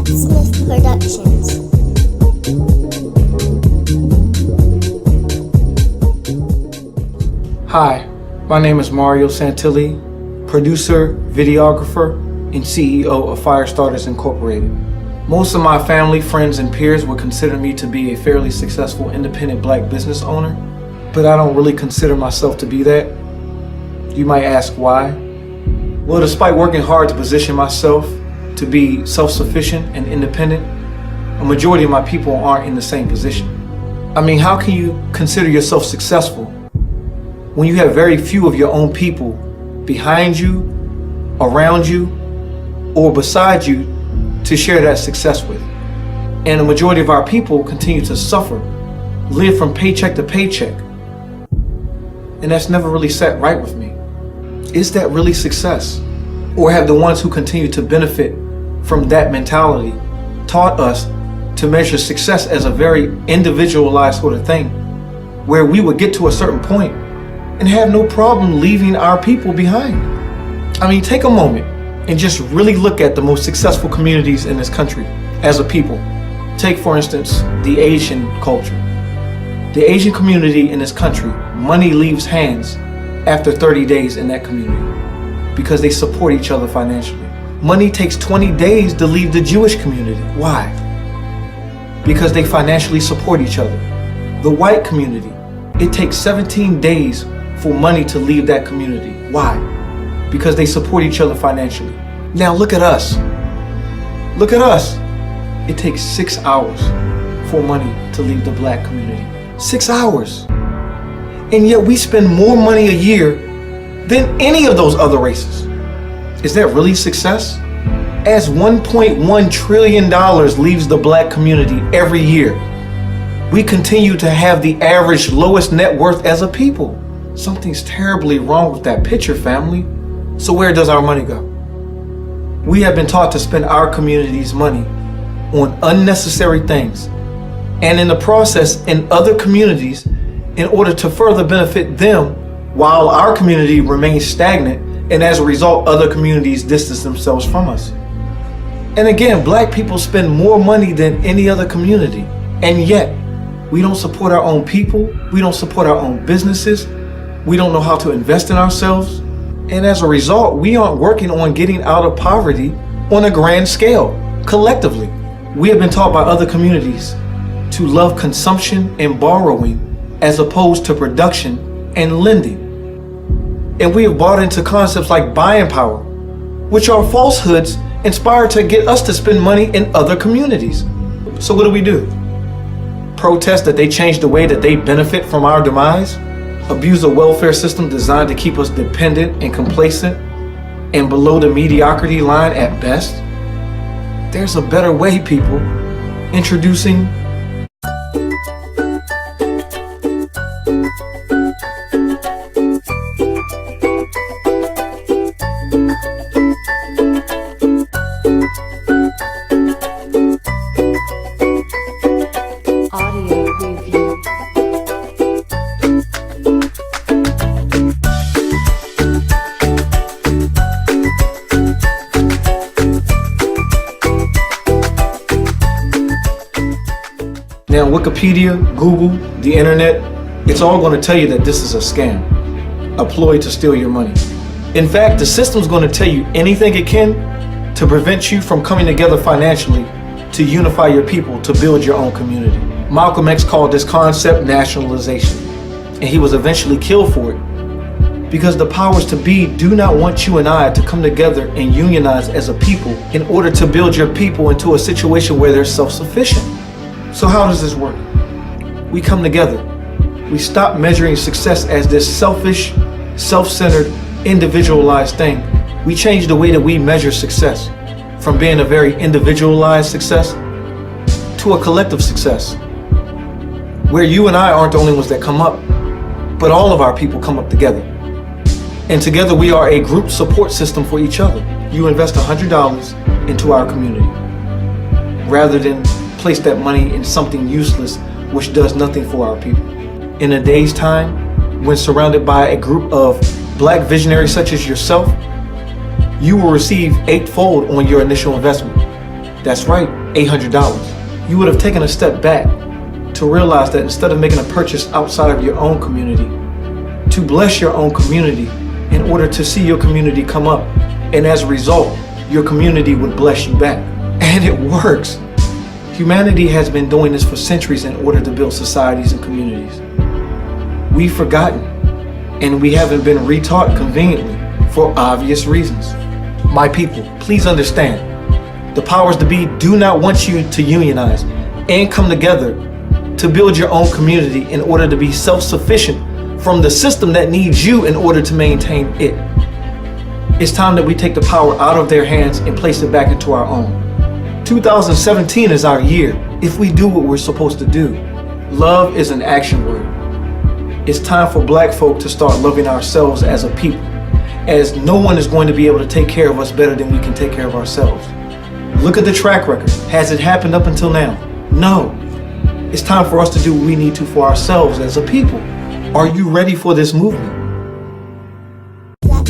Smith Productions. Hi, my name is Mario Santilli, producer, videographer, and CEO of Firestarters Incorporated. Most of my family, friends, and peers would consider me to be a fairly successful independent black business owner, but I don't really consider myself to be that. You might ask why? Well, despite working hard to position myself to be self-sufficient and independent, a majority of my people aren't in the same position. I mean, how can you consider yourself successful when you have very few of your own people behind you, around you, or beside you to share that success with? And the majority of our people continue to suffer, live from paycheck to paycheck. And that's never really sat right with me. Is that really success? Or have the ones who continue to benefit from that mentality taught us to measure success as a very individualized sort of thing, where we would get to a certain point and have no problem leaving our people behind? I mean, take a moment and just really look at the most successful communities in this country as a people. Take, for instance, the Asian culture. The Asian community in this country, money leaves hands after 30 days in that community because they support each other financially. Money takes 20 days to leave the Jewish community. Why? Because they financially support each other. The white community, it takes 17 days for money to leave that community. Why? Because they support each other financially. Now look at us. Look at us. It takes 6 hours for money to leave the black community. 6 hours. And yet we spend more money a year than any of those other races. Is that really success? As $1.1 trillion leaves the black community every year, we continue to have the average lowest net worth as a people. Something's terribly wrong with that picture, family. So where does our money go? We have been taught to spend our community's money on unnecessary things, and in the process in other communities in order to further benefit them, while our community remains stagnant, and as a result other communities distance themselves from us. And again, black people spend more money than any other community, and yet we don't support our own people, we don't support our own businesses, we don't know how to invest in ourselves, and as a result we aren't working on getting out of poverty on a grand scale. Collectively, we have been taught by other communities to love consumption and borrowing as opposed to production and lending. And we have bought into concepts like buying power, which are falsehoods inspired to get us to spend money in other communities. So what do? Protest that they change the way that they benefit from our demise? Abuse a welfare system designed to keep us dependent and complacent and below the mediocrity line at best? There's a better way, people. Introducing Audio review. Now, Wikipedia, Google, the internet, it's all going to tell you that this is a scam, a ploy to steal your money. In fact, the system's going to tell you anything it can to prevent you from coming together financially to unify your people, to build your own community. Malcolm X called this concept nationalization, and he was eventually killed for it because the powers to be do not want you and I to come together and unionize as a people in order to build your people into a situation where they're self-sufficient. So how does this work? We come together. We stop measuring success as this selfish, self-centered, individualized thing. We change the way that we measure success from being a very individualized success to a collective success, where you and I aren't the only ones that come up, but all of our people come up together. And together we are a group support system for each other. You invest $100 into our community rather than place that money in something useless which does nothing for our people. In a day's time, when surrounded by a group of black visionaries such as yourself, you will receive eightfold on your initial investment. That's right, $800. You would have taken a step back to realize that instead of making a purchase outside of your own community, to bless your own community in order to see your community come up, and as a result, your community would bless you back. And it works. Humanity has been doing this for centuries in order to build societies and communities. We've forgotten, and we haven't been retaught conveniently for obvious reasons. My people, please understand, the powers that be do not want you to unionize and come together to build your own community in order to be self-sufficient from the system that needs you in order to maintain it. It's time that we take the power out of their hands and place it back into our own. 2017 is our year if we do what we're supposed to do. Love is an action word. It's time for Black folk to start loving ourselves as a people, as no one is going to be able to take care of us better than we can take care of ourselves. Look at the track record. Has it happened up until now? No. It's time for us to do what we need to for ourselves as a people. Are you ready for this movement? Black